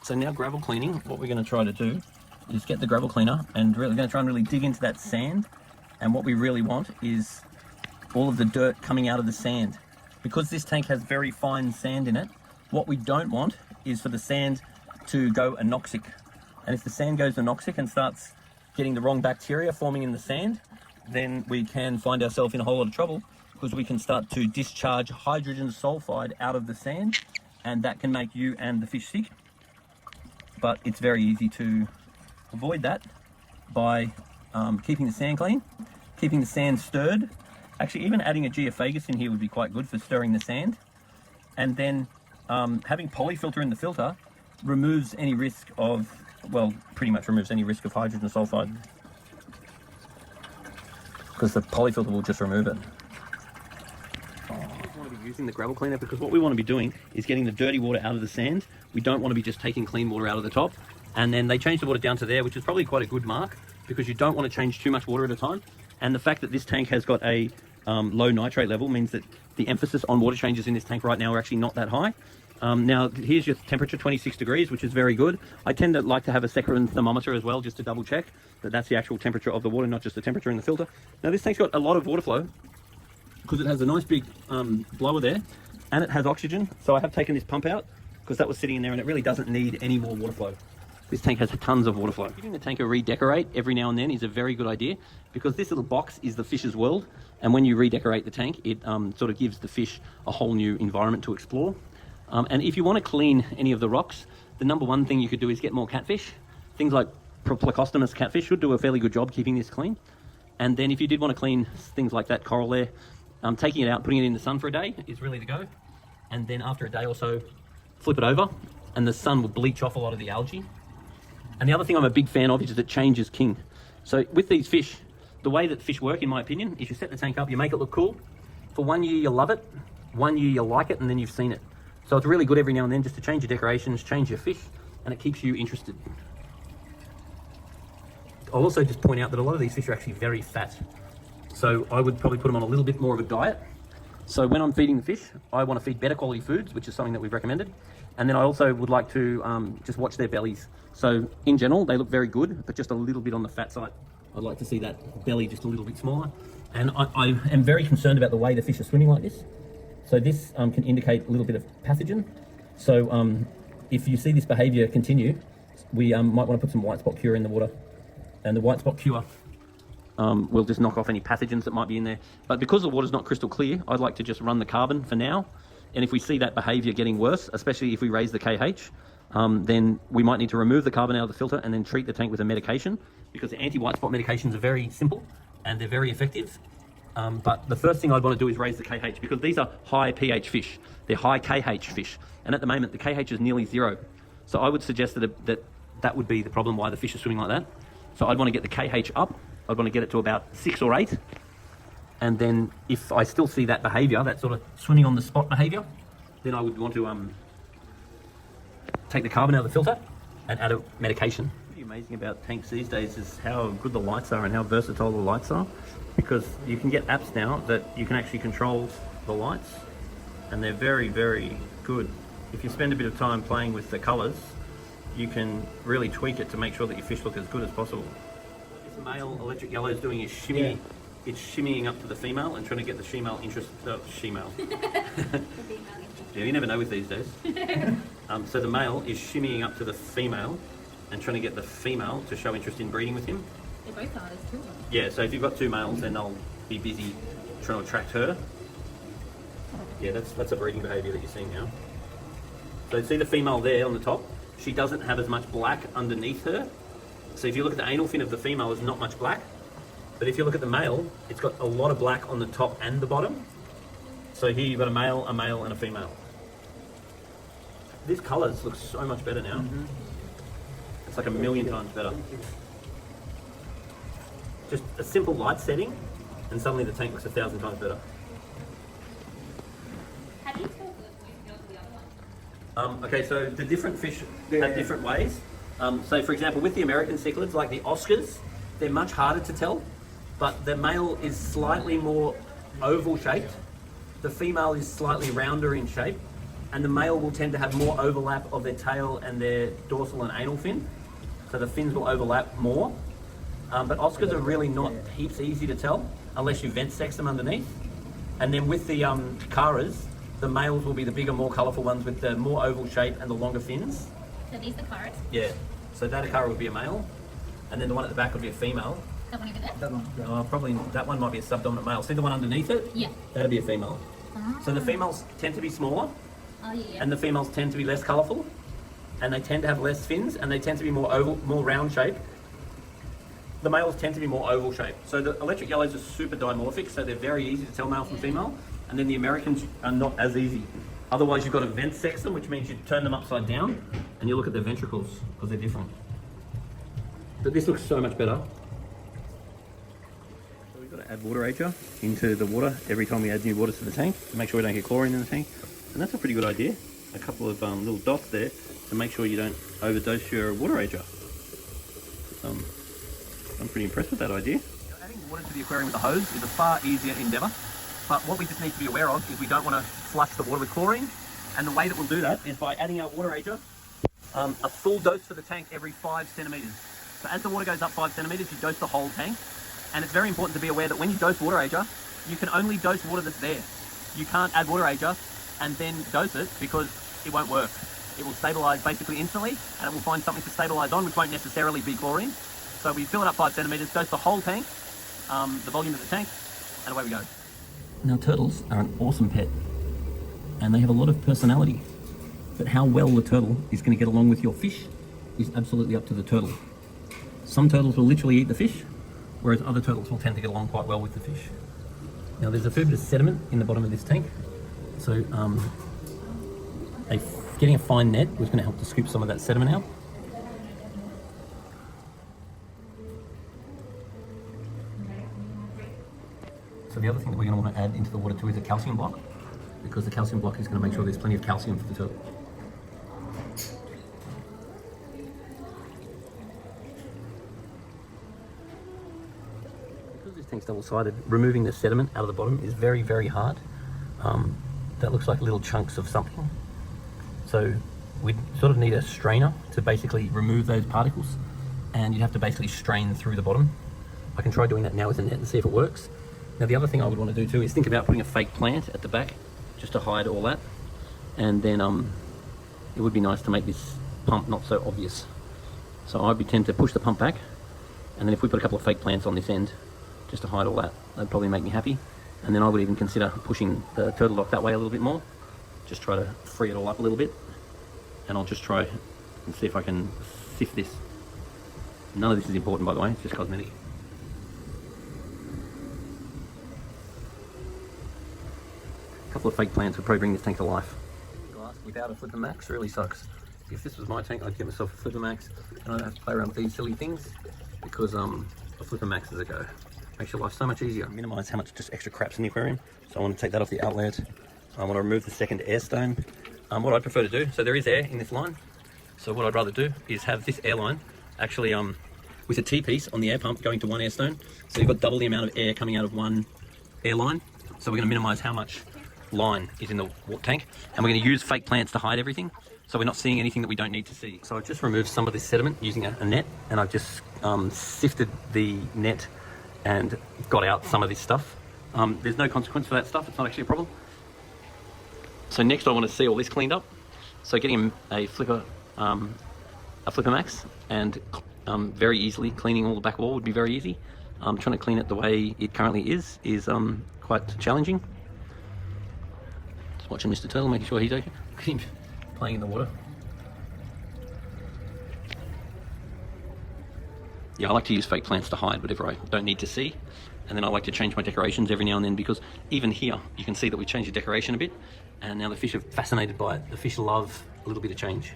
So now gravel cleaning, what we're going to try to do is get the gravel cleaner and really going to try and really dig into that sand. And what we really want is all of the dirt coming out of the sand. Because this tank has very fine sand in it, what we don't want is for the sand to go anoxic. And if the sand goes anoxic and starts getting the wrong bacteria forming in the sand, then we can find ourselves in a whole lot of trouble, because we can start to discharge hydrogen sulfide out of the sand, and that can make you and the fish sick. But it's very easy to avoid that by keeping the sand clean, keeping the sand stirred. Actually, even adding a geophagus in here would be quite good for stirring the sand. And then having polyfilter in the filter removes any risk of, well, pretty much removes any risk of hydrogen sulfide, because the polyfilter will just remove it. Using the gravel cleaner, because what we want to be doing is getting the dirty water out of the sand. We don't want to be just taking clean water out of the top. And then they change the water down to there, which is probably quite a good mark, because you don't want to change too much water at a time. And the fact that this tank has got a low nitrate level means that the emphasis on water changes in this tank right now are actually not that high. Now here's your temperature, 26 degrees, which is very good. I tend to like to have a second thermometer as well, just to double check that that's the actual temperature of the water, not just the temperature in the filter. Now this tank's got a lot of water flow, because it has a nice big blower there, and it has oxygen. So I have taken this pump out, because that was sitting in there, and it really doesn't need any more water flow. This tank has tons of water flow. Giving the tank a redecorate every now and then is a very good idea, because this little box is the fish's world, and when you redecorate the tank, it sort of gives the fish a whole new environment to explore. And if you want to clean any of the rocks, the number one thing you could do is get more catfish. Things like Plecostomus catfish should do a fairly good job keeping this clean. And then if you did want to clean things like that coral there, taking it out, putting it in the sun for a day is really the go. And then after a day or so, flip it over, and the sun will bleach off a lot of the algae. And the other thing I'm a big fan of is that change is king. So with these fish, the way that fish work, in my opinion, is you set the tank up, you make it look cool. For 1 year, you love it. 1 year, you like it, and then you've seen it. So it's really good every now and then just to change your decorations, change your fish, and it keeps you interested. I'll also just point out that a lot of these fish are actually very fat. So I would probably put them on a little bit more of a diet. So when I'm feeding the fish, I want to feed better quality foods, which is something that we've recommended. And then I also would like to just watch their bellies. So in general, they look very good, but just a little bit on the fat side. I'd like to see that belly just a little bit smaller. And I am very concerned about the way the fish are swimming like this. So this can indicate a little bit of pathogen. So if you see this behavior continue, we might want to put some white spot cure in the water. And the white spot cure will just knock off any pathogens that might be in there. But because the water's not crystal clear, I'd like to just run the carbon for now. And if we see that behavior getting worse, especially if we raise the KH, then we might need to remove the carbon out of the filter and then treat the tank with a medication, because the anti-white spot medications are very simple and they're very effective. But the first thing I'd want to do is raise the KH, because these are high pH fish. They're high KH fish. And at the moment, the KH is nearly 0. So I would suggest that would be the problem why the fish are swimming like that. So I'd want to get the KH up. I'd want to get it to about 6 or 8. And then if I still see that behavior, that sort of swimming on the spot behavior, then I would want to take the carbon out of the filter and add a medication. What's amazing about tanks these days is how good the lights are and how versatile the lights are, because you can get apps now that you can actually control the lights, and they're very, very good. If you spend a bit of time playing with the colors, you can really tweak it to make sure that your fish look as good as possible. This male electric yellow is doing his shimmy. Yeah. It's shimmying up to the female and trying to get the female interest. Female. Yeah, you never know with these days. So the male is shimmying up to the female and trying to get the female to show interest in breeding with him. They both are, there's 2 of them. Yeah, so if you've got 2 males, then they'll be busy trying to attract her. Yeah, that's a breeding behaviour that you're seeing now. So see the female there on the top? She doesn't have as much black underneath her. So if you look at the anal fin of the female, there's not much black. But if you look at the male, it's got a lot of black on the top and the bottom. So here you've got a male, and a female. These colours look so much better now. Mm-hmm. It's like a million times better. Just a simple light setting, and suddenly the tank looks 1,000 times better. How do you tell the other one? Okay, so the different fish have different ways. So for example, with the American cichlids, like the Oscars, they're much harder to tell, but the male is slightly more oval shaped. The female is slightly rounder in shape. And the male will tend to have more overlap of their tail and their dorsal and anal fin. So the fins will overlap more. But Oscars are really not heaps easy to tell unless you vent sex them underneath. And then with the Caras, the males will be the bigger, more colourful ones with the more oval shape and the longer fins. So these are the Caras? Yeah. So that Acara would be a male. And then the one at the back would be a female. That one over there? Probably that one might be a subdominant male. See the one underneath it? Yeah. That'd be a female. So the females tend to be smaller. Oh, yeah. And the females tend to be less colourful. And they tend to have less fins, and they tend to be more oval, more round shape. The males tend to be more oval shape. So the electric yellows are super dimorphic, so they're very easy to tell male from female. And then the Americans are not as easy. Otherwise, you've got to vent sex them, which means you turn them upside down, and you look at their ventricles, because they're different. But this looks so much better. So we've got to add water ager into the water every time we add new water to the tank, to make sure we don't get chlorine in the tank. And that's a pretty good idea. A couple of little dots there to make sure you don't overdose your water ager. I'm pretty impressed with that idea. Adding water to the aquarium with a hose is a far easier endeavour, but what we just need to be aware of is we don't want to flush the water with chlorine, and the way that we'll do that is by adding our water ager, a full dose for the tank every 5 centimetres. So as the water goes up 5 centimetres, you dose the whole tank, and it's very important to be aware that when you dose water ager, you can only dose water that's there. You can't add water ager and then dose it, because it won't work. It will stabilise basically instantly, and it will find something to stabilise on, which won't necessarily be chlorine. So we fill it up 5 centimetres, dose the whole tank, the volume of the tank, and away we go. Now turtles are an awesome pet, and they have a lot of personality. But how well the turtle is going to get along with your fish is absolutely up to the turtle. Some turtles will literally eat the fish, whereas other turtles will tend to get along quite well with the fish. Now there's a fair bit of sediment in the bottom of this tank, so getting a fine net was going to help to scoop some of that sediment out. So the other thing that we're going to want to add into the water too is a calcium block, because the calcium block is going to make sure there's plenty of calcium for the turtle. Because this tank's double-sided, removing the sediment out of the bottom is very, very hard. That looks like little chunks of something. So we sort of need a strainer to basically remove those particles, and you'd have to basically strain through the bottom. I can try doing that now with a net and see if it works. Now the other thing I would want to do too is think about putting a fake plant at the back just to hide all that, and then it would be nice to make this pump not so obvious. So I'd be tempted to push the pump back, and then if we put a couple of fake plants on this end just to hide all that, that'd probably make me happy. And then I would even consider pushing the turtle dock that way a little bit more, just try to free it all up a little bit, and I'll just try and see if I can sift this. None of this is important, by the way, it's just cosmetic. A couple of fake plants would probably bring this tank to life. Glass without a Flipper Max really sucks. If this was my tank, I'd get myself a Flipper Max, and I don't have to play around with these silly things, because a Flipper Max is a go. Makes your life so much easier. Minimise how much just extra crap's in the aquarium. So I want to take that off the outlet. I want to remove the second air stone. What I'd prefer to do, so there is air in this line. So what I'd rather do is have this air line actually with a T-piece on the air pump going to one air stone. So you've got double the amount of air coming out of one air line. So we're going to minimise how much line is in the water tank. And we're going to use fake plants to hide everything, so we're not seeing anything that we don't need to see. So I've just removed some of this sediment using a net, and I've just sifted the net and got out some of this stuff. There's no consequence for that stuff, it's not actually a problem. So next I want to see all this cleaned up. So getting a Flipper Max and very easily cleaning all the back wall would be very easy. Trying to clean it the way it currently is quite challenging. Just watching Mr. Turtle, making sure he's okay. Keep playing in the water. Yeah, I like to use fake plants to hide whatever I don't need to see. And then I like to change my decorations every now and then, because even here, you can see that we changed the decoration a bit, and now the fish are fascinated by it. The fish love a little bit of change.